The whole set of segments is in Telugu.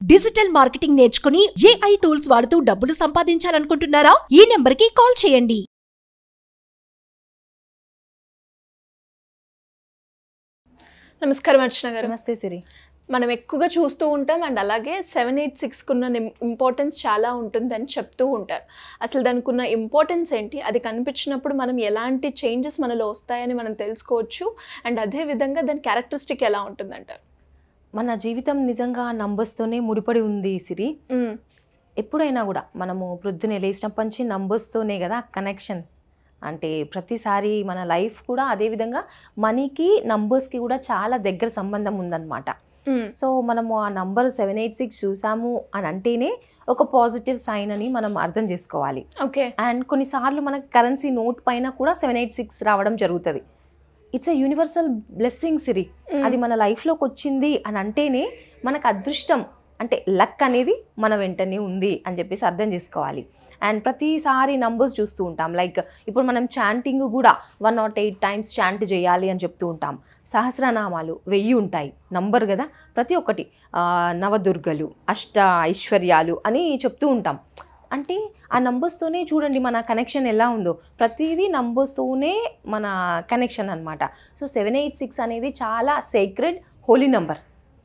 డిజిటల్ మార్కెటింగ్ నేర్చుకుని AI టూల్స్ వాడుతూ డబ్బులు సంపాదించాలనుకుంటున్నారా? ఈ నెంబర్కి కాల్ చేయండి. నమస్కారం అర్చన గారు. నమస్తే సిరి. మనం ఎక్కువగా చూస్తూ ఉంటాం అండ్ అలాగే 786 కున్న ఇంపార్టెన్స్ చాలా ఉంటుందని చెప్తూ ఉంటారు. అసలు దానికి ఉన్న ఇంపార్టెన్స్ ఏంటి, అది కనిపించినప్పుడు మనం ఎలాంటి చేంజెస్ మనలో వస్తాయని మనం తెలుసుకోవచ్చు, అండ్ అదే విధంగా దాని క్యారెక్టరిస్టిక్ ఎలా ఉంటుందంటారు? మన జీవితం నిజంగా నంబర్స్తోనే ముడిపడి ఉంది సిరి. ఎప్పుడైనా కూడా మనము ప్రొద్దునే లేచినప్పటి నుంచి నంబర్స్తోనే కదా కనెక్షన్. అంటే ప్రతిసారి మన లైఫ్ కూడా అదేవిధంగా మనీకి నంబర్స్కి కూడా చాలా దగ్గర సంబంధం ఉందన్నమాట. సో మనము ఆ నంబర్ 786 చూసాము అని అంటేనే ఒక పాజిటివ్ సైన్ అని మనం అర్థం చేసుకోవాలి. ఓకే. అండ్ కొన్నిసార్లు మనకి కరెన్సీ నోట్ పైన కూడా 786 రావడం జరుగుతుంది. ఇట్స్ ఎ యూనివర్సల్ బ్లెస్సింగ్ సిరి. అది మన లైఫ్లోకి వచ్చింది అని అంటేనే మనకు అదృష్టం అంటే లక్ అనేది మన వెంటనే ఉంది అని చెప్పేసి అర్థం చేసుకోవాలి. అండ్ ప్రతిసారి నంబర్స్ చూస్తూ ఉంటాం. లైక్ ఇప్పుడు మనం చాంటింగ్ కూడా 108 టైమ్స్ చాంట్ చేయాలి అని చెప్తూ ఉంటాం. సహస్రనామాలు 1000 ఉంటాయి, నంబర్ కదా ప్రతి ఒక్కటి. నవదుర్గలు, అష్ట ఐశ్వర్యాలు అని చెప్తూ ఉంటాం. అంటే ఆ నంబర్స్తోనే చూడండి మన కనెక్షన్ ఎలా ఉందో. ప్రతిదీ నంబర్స్తోనే మన కనెక్షన్ అనమాట. సో 786 అనేది చాలా సేక్రెడ్ హోలీ నంబర్,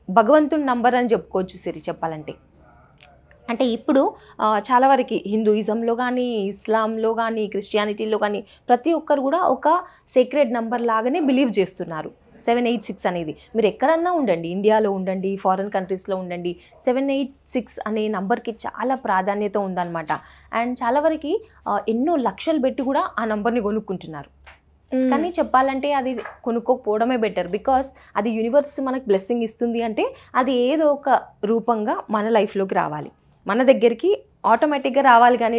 భగవంతుడి నంబర్ అని చెప్పుకోవచ్చు సిరి చెప్పాలంటే. అంటే ఇప్పుడు చాలా వరకు హిందూయిజంలో కానీ, ఇస్లాంలో కానీ, క్రిస్టియానిటీలో కానీ ప్రతి ఒక్కరు కూడా ఒక సేక్రెడ్ నంబర్ లాగానే బిలీవ్ చేస్తున్నారు 786 అనేది. మీరు ఎక్కడన్నా ఉండండి, ఇండియాలో ఉండండి, ఫారిన్ కంట్రీస్లో ఉండండి, 786 అనే నంబర్కి చాలా ప్రాధాన్యత ఉందన్నమాట. అండ్ చాలా వరకు ఎన్నో లక్షలు పెట్టి కూడా ఆ నంబర్ని కొనుక్కుంటున్నారు. కానీ చెప్పాలంటే అది కొనుక్కోకపోవడమే బెటర్. బికాస్ అది యూనివర్స్ మనకు బ్లెస్సింగ్ ఇస్తుంది అంటే అది ఏదో ఒక రూపంగా మన లైఫ్లోకి రావాలి, మన దగ్గరికి ఆటోమేటిక్గా రావాలి. కానీ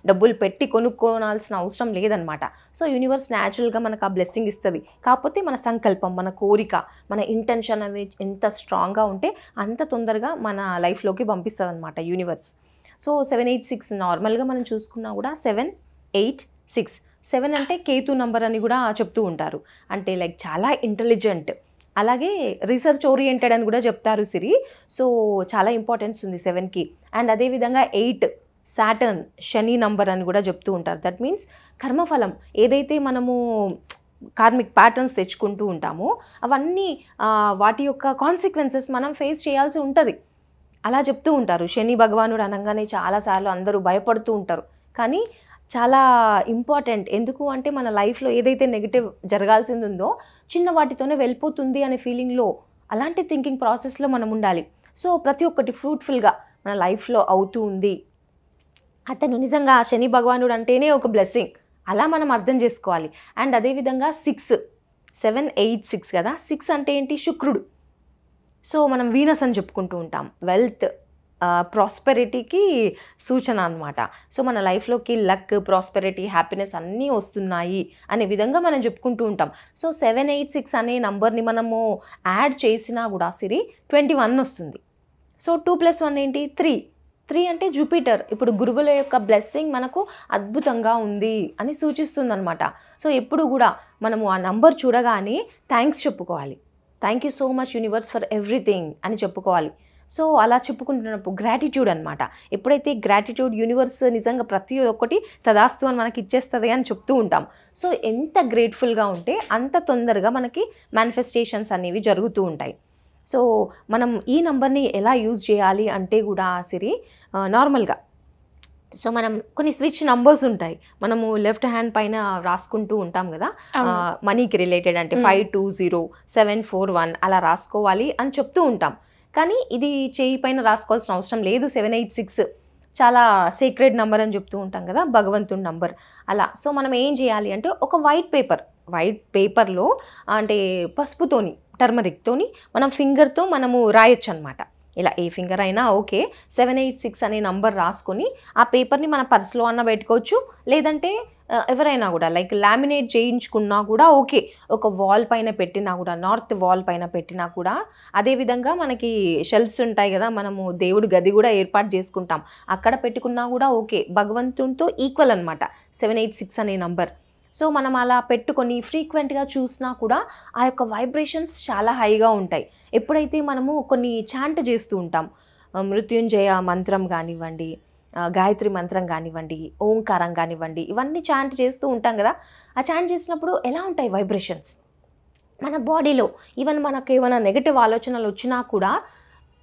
డబ్బులు పెట్టి కొనుక్కోనాల్సిన అవసరం లేదనమాట. సో యూనివర్స్ న్యాచురల్గా మనకు ఆ బ్లెస్సింగ్ ఇస్తుంది. కాకపోతే మన సంకల్పం, మన కోరిక, మన ఇంటెన్షన్ అనేది ఎంత స్ట్రాంగ్గా ఉంటే అంత తొందరగా మన లైఫ్లోకి పంపిస్తుంది అనమాట యూనివర్స్. సో 786 నార్మల్గా మనం చూసుకున్నా కూడా 786. 7 అంటే కేతు నంబర్ అని కూడా చెప్తూ ఉంటారు. అంటే లైక్ చాలా ఇంటెలిజెంట్, అలాగే రీసెర్చ్ ఓరియంటెడ్ అని కూడా చెప్తారు సిరి. సో చాలా ఇంపార్టెన్స్ ఉంది 7కి. అండ్ అదేవిధంగా 8 సాటర్న్, శని నంబర్ అని కూడా చెప్తూ ఉంటారు. దట్ మీన్స్ కర్మఫలం, ఏదైతే మనము కార్మిక్ ప్యాటర్న్స్ తెచ్చుకుంటూ ఉంటామో అవన్నీ వాటి యొక్క కాన్సిక్వెన్సెస్ మనం ఫేస్ చేయాల్సి ఉంటుంది అలా చెప్తూ ఉంటారు. శని భగవానుడు అనగానే చాలాసార్లు అందరూ భయపడుతూ ఉంటారు, కానీ చాలా ఇంపార్టెంట్. ఎందుకు అంటే మన లైఫ్లో ఏదైతే నెగిటివ్ జరగాల్సింది ఉందో చిన్న వాటితోనే వెళ్ళిపోతుంది అనే ఫీలింగ్లో, అలాంటి థింకింగ్ ప్రాసెస్లో మనం ఉండాలి. సో ప్రతి ఒక్కటి ఫ్రూట్ఫుల్గా మన లైఫ్లో అవుతూ ఉంది. అతను నిజంగా శని భగవానుడు అంటేనే ఒక బ్లెస్సింగ్, అలా మనం అర్థం చేసుకోవాలి. అండ్ అదేవిధంగా 786 కదా, 6 అంటే ఏంటి? శుక్రుడు. సో మనం వీనస్ అని చెప్పుకుంటూ ఉంటాం. వెల్త్, ప్రాస్పెరిటీకి సూచన అనమాట. సో మన లైఫ్లోకి లక్, ప్రాస్పెరిటీ, హ్యాపీనెస్ అన్నీ వస్తున్నాయి అనే విధంగా మనం చెప్పుకుంటూ ఉంటాం. సో 786 అనే నంబర్ని మనము యాడ్ చేసినా కూడా సిరి 21 వస్తుంది. సో 2 + 1 ఏంటి? 3. 3 అంటే జూపిటర్. ఇప్పుడు గురువుల యొక్క బ్లెస్సింగ్ మనకు అద్భుతంగా ఉంది అని సూచిస్తుంది అనమాట. సో ఎప్పుడు కూడా మనము ఆ నంబర్ చూడగానే థ్యాంక్స్ చెప్పుకోవాలి. Thank you so much universe for everything అని చెప్పుకోవాలి. సో అలా చెప్పుకుంటున్నప్పుడు గ్రాటిట్యూడ్ అనమాట. ఎప్పుడైతే గ్రాటిట్యూడ్, యూనివర్స్ నిజంగా ప్రతి ఒక్కటి తదాస్తు అని మనకి ఇచ్చేస్తుంది అని చెప్తూ ఉంటాం. సో ఎంత గ్రేట్ఫుల్గా ఉంటే అంత తొందరగా మనకి మేనిఫెస్టేషన్స్ అనేవి జరుగుతూ ఉంటాయి. సో మనం ఈ నంబర్ని ఎలా యూజ్ చేయాలి అంటే కూడా సిరి నార్మల్గా, సో మనం కొన్ని స్విచ్ నంబర్స్ ఉంటాయి, మనము లెఫ్ట్ హ్యాండ్ పైన రాసుకుంటూ ఉంటాం కదా మనీకి రిలేటెడ్. అంటే 520 741 అలా రాసుకోవాలి అని చెప్తూ ఉంటాం. కానీ ఇది చేయి పైన రాసుకోవాల్సిన అవసరం లేదు. 786 చాలా సీక్రెట్ నంబర్ అని చెప్తూ ఉంటాం కదా, భగవంతుడి నంబర్ అలా. సో మనం ఏం చేయాలి అంటే ఒక వైట్ పేపర్లో అంటే పసుపుతోని, టర్మరిక్తోని మనం ఫింగర్తో మనము రాయొచ్చు అనమాట. ఇలా ఏ ఫింగర్ అయినా ఓకే. 786 అనే నంబర్ రాసుకొని ఆ పేపర్ని మన పర్సులో అన్న పెట్టుకోవచ్చు, లేదంటే ఎవరైనా కూడా లైక్ లామినేట్ చేయించుకున్నా కూడా ఓకే. ఒక వాల్ పైన పెట్టినా కూడా, నార్త్ వాల్ పైన పెట్టినా కూడా, అదేవిధంగా మనకి షెల్ఫ్స్ ఉంటాయి కదా, మనము దేవుడి గది కూడా ఏర్పాటు చేసుకుంటాం, అక్కడ పెట్టుకున్నా కూడా ఓకే. భగవంతునితో ఈక్వల్ అనమాట 786 అనే నంబర్. సో మనం అలా పెట్టుకొని ఫ్రీక్వెంట్గా చూసినా కూడా ఆ యొక్క వైబ్రేషన్స్ చాలా హైగా ఉంటాయి. ఎప్పుడైతే మనము కొన్ని చాంట్ చేస్తూ ఉంటాం, మృత్యుంజయ మంత్రం కానివ్వండి, గాయత్రి మంత్రం కానివ్వండి, ఓంకారం కానివ్వండి, ఇవన్నీ చాంట్ చేస్తూ ఉంటాం కదా. ఆ చాంట్ చేసినప్పుడు ఎలా ఉంటాయి వైబ్రేషన్స్ మన బాడీలో, ఈవెన్ మనకు ఏమైనా నెగటివ్ ఆలోచనలు వచ్చినా కూడా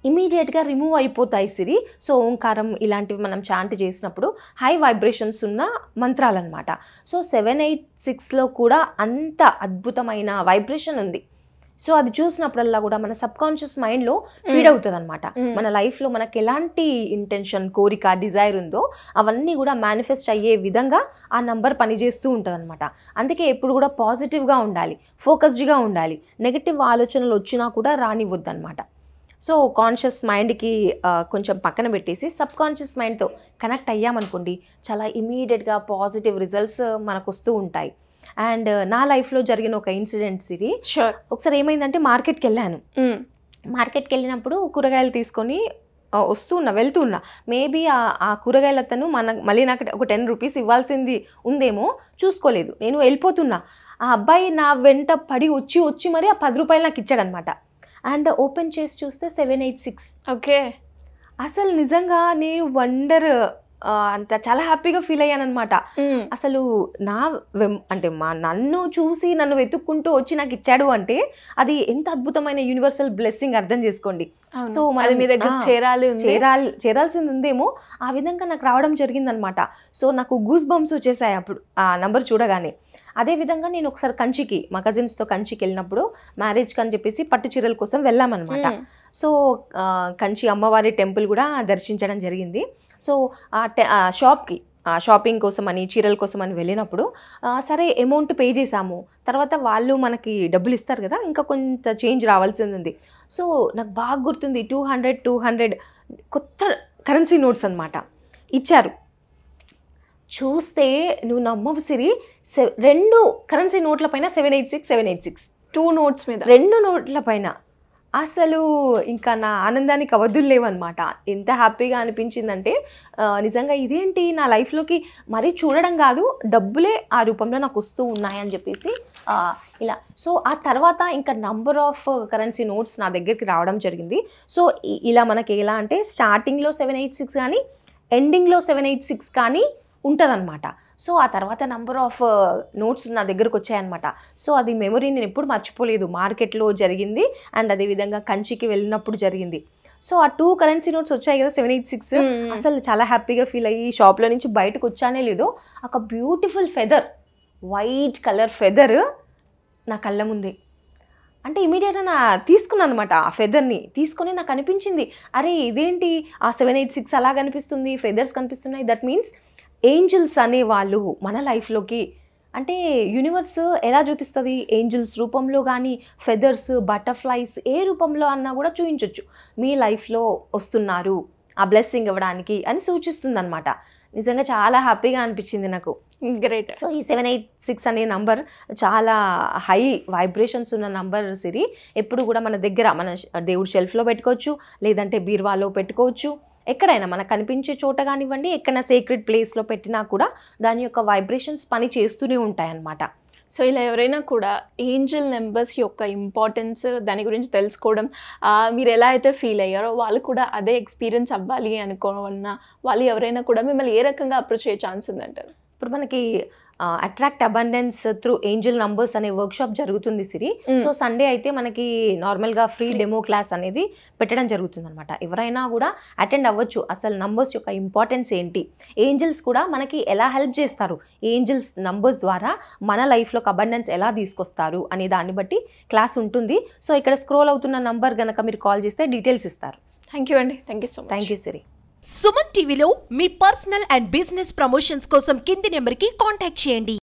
ఇమీడియట్గా రిమూవ్ అయిపోతాయి సిరి. సో ఓంకారం ఇలాంటివి మనం చాంట్ చేసినప్పుడు హై వైబ్రేషన్స్ ఉన్న మంత్రాలు అనమాట. సో 786లో కూడా అంత అద్భుతమైన వైబ్రేషన్ ఉంది. సో అది చూసినప్పుడల్లా కూడా మన సబ్ కాన్షియస్ మైండ్లో ఫీడ్ అవుతుంది అనమాట. మన లైఫ్లో మనకి ఎలాంటి ఇంటెన్షన్, కోరిక, డిజైర్ ఉందో అవన్నీ కూడా మేనిఫెస్ట్ అయ్యే విధంగా ఆ నంబర్ పనిచేస్తూ ఉంటుంది అనమాట. అందుకే ఎప్పుడు కూడా పాజిటివ్గా ఉండాలి, ఫోకస్డ్గా ఉండాలి. నెగటివ్ ఆలోచనలు వచ్చినా కూడా రానివ్వద్దు అనమాట. సో కాన్షియస్ మైండ్కి కొంచెం పక్కన పెట్టేసి సబ్ కాన్షియస్ మైండ్తో కనెక్ట్ అయ్యామనుకోండి, చాలా ఇమీడియట్గా పాజిటివ్ రిజల్ట్స్ మనకు వస్తూ ఉంటాయి. అండ్ నా లైఫ్లో జరిగిన ఒక ఇన్సిడెంట్ ఇది. ఒకసారి ఏమైందంటే మార్కెట్కి వెళ్ళాను. మార్కెట్కి వెళ్ళినప్పుడు కూరగాయలు తీసుకొని వెళ్తున్నా. మేబీ ఆ కూరగాయల అతను మళ్ళీ నాకు ఒక 10 రూపీస్ ఇవ్వాల్సింది ఉందేమో, చూసుకోలేదు. నేను వెళ్ళిపోతున్నా. ఆ అబ్బాయి నా వెంట పడి వచ్చి మరి ఆ 10 రూపాయలు నాకు ఇచ్చాడనమాట. అండ్ ఓపెన్ చేసి చూస్తే 786. ఓకే, అసలు నిజంగా నేను అంత చాలా హ్యాపీగా ఫీల్ అయ్యాను అనమాట. అసలు నన్ను చూసి నన్ను వెతుక్కుంటూ వచ్చి నాకు ఇచ్చాడు అంటే అది ఎంత అద్భుతమైన యూనివర్సల్ బ్లెస్సింగ్, అర్థం చేసుకోండి. సో అది మీ దగ్గర చేరాల్సింది ఉందేమో, ఆ విధంగా నాకు రావడం జరిగిందనమాట. సో నాకు గూస్ బంప్స్ వచ్చేసాయి అప్పుడు ఆ నంబర్ చూడగానే. అదేవిధంగా నేను ఒకసారి మా కజిన్స్తో కంచికి వెళ్ళినప్పుడు మ్యారేజ్కి అని చెప్పేసి పట్టు చీరల కోసం వెళ్ళామన్నమాట. సో కంచి అమ్మవారి టెంపుల్ కూడా దర్శించడం జరిగింది. సో షాపింగ్ కోసం అని, చీరల కోసం అని వెళ్ళినప్పుడు సరే అమౌంట్ పే చేసాము. తర్వాత వాళ్ళు మనకి డబ్బులు ఇస్తారు కదా, ఇంకా కొంత చేంజ్ రావాల్సింది ఉంది. సో నాకు బాగా గుర్తుంది, 200 కొత్త కరెన్సీ నోట్స్ అనమాట ఇచ్చారు. చూస్తే నువ్వు నమ్మవు సిరి, 2 కరెన్సీ నోట్ల పైన 786 2 నోట్స్ మీద 2 నోట్ల పైన. అసలు ఇంకా నా ఆనందానికి అవధులు లేవన్నమాట. ఎంత హ్యాపీగా అనిపించిందంటే నిజంగా ఇదేంటి నా లైఫ్లోకి మరీ చూడడం కాదు, డబ్బులే ఆ రూపంలో నాకు వస్తూ ఉన్నాయని చెప్పేసి ఇలా. సో ఆ తర్వాత ఇంకా నంబర్ ఆఫ్ కరెన్సీ నోట్స్ నా దగ్గరికి రావడం జరిగింది. సో ఇలా మనకి ఎలా అంటే స్టార్టింగ్లో 786 కానీ ఎండింగ్లో 786 కానీ ఉంటుందన్నమాట. సో ఆ తర్వాత నంబర్ ఆఫ్ నోట్స్ నా దగ్గరకు వచ్చాయన్నమాట. సో అది మెమరీ నేను ఎప్పుడు మర్చిపోలేదు. మార్కెట్లో జరిగింది అండ్ అదేవిధంగా కంచికి వెళ్ళినప్పుడు జరిగింది. సో ఆ 2 కరెన్సీ నోట్స్ వచ్చాయి కదా 786, అసలు చాలా హ్యాపీగా ఫీల్ అయ్యి షాప్లో నుంచి బయటకు వచ్చానే లేదో ఒక beautiful feather, white colour feather నా కళ్ళ ముందే. అంటే ఇమీడియట్గా తీసుకున్నాను అనమాట. ఆ ఫెదర్ని తీసుకొని నాకు అనిపించింది, అరే ఇదేంటి ఆ 786 అలా కనిపిస్తుంది, ఫెదర్స్ కనిపిస్తున్నాయి. దట్ మీన్స్ ఏంజల్స్ అనేవాళ్ళు మన లైఫ్లోకి, అంటే యూనివర్స్ ఎలా చూపిస్తుంది, ఏంజల్స్ రూపంలో కానీ ఫెదర్స్, బటర్ఫ్లైస్ ఏ రూపంలో అన్నా కూడా చూపించవచ్చు. మీ లైఫ్లో వస్తున్నారు ఆ బ్లెస్సింగ్ ఇవ్వడానికి అని సూచిస్తుంది అనమాట. నిజంగా చాలా హ్యాపీగా అనిపించింది నాకు. గ్రేట్. సో ఈ 786 అనే నంబర్ చాలా హై వైబ్రేషన్స్ ఉన్న నంబర్ సిరి. ఎప్పుడు కూడా మన దగ్గర మన దేవుడి షెల్ఫ్లో పెట్టుకోవచ్చు, లేదంటే బీరువాలో పెట్టుకోవచ్చు. ఎక్కడైనా మనకు కనిపించే చోట కానివ్వండి, ఎక్కడైనా సీక్రెట్ ప్లేస్లో పెట్టినా కూడా దాని యొక్క వైబ్రేషన్స్ పని చేస్తూనే ఉంటాయన్నమాట. సో ఇలా ఎవరైనా కూడా ఏంజల్ నెంబర్స్ యొక్క ఇంపార్టెన్స్ దాని గురించి తెలుసుకోవడం, మీరు ఎలా అయితే ఫీల్ అయ్యారో వాళ్ళు కూడా అదే ఎక్స్పీరియన్స్ అవ్వాలి అనుకోవాలన్నా వాళ్ళు ఎవరైనా కూడా మిమ్మల్ని ఏ రకంగా అప్రోచ్ అయ్యే ఛాన్స్ ఉందంటారు? ఇప్పుడు మనకి attract abundance through Angel numbers అనే వర్క్షాప్ జరుగుతుంది సిరి. సో సండే అయితే మనకి నార్మల్గా ఫ్రీ డెమో క్లాస్ అనేది పెట్టడం జరుగుతుంది అనమాట. ఎవరైనా కూడా అటెండ్ అవ్వచ్చు. అసలు నంబర్స్ యొక్క ఇంపార్టెన్స్ ఏంటి, ఏంజల్స్ కూడా మనకి ఎలా హెల్ప్ చేస్తారు, ఏంజల్స్ నంబర్స్ ద్వారా మన లైఫ్లోకి అబండెన్స్ ఎలా తీసుకొస్తారు అనే దాన్ని బట్టి క్లాస్ ఉంటుంది. సో ఇక్కడ స్క్రోల్ అవుతున్న నంబర్ కనుక మీరు కాల్ చేస్తే డీటెయిల్స్ ఇస్తారు. థ్యాంక్ యూ అండి. Thank you so much. Thank you Siri. Suman టీవీలో మీ పర్సనల్ అండ్ బిజినెస్ ప్రమోషన్స్ కోసం కింది నెంబర్కి కాంటాక్ట్ చేయండి.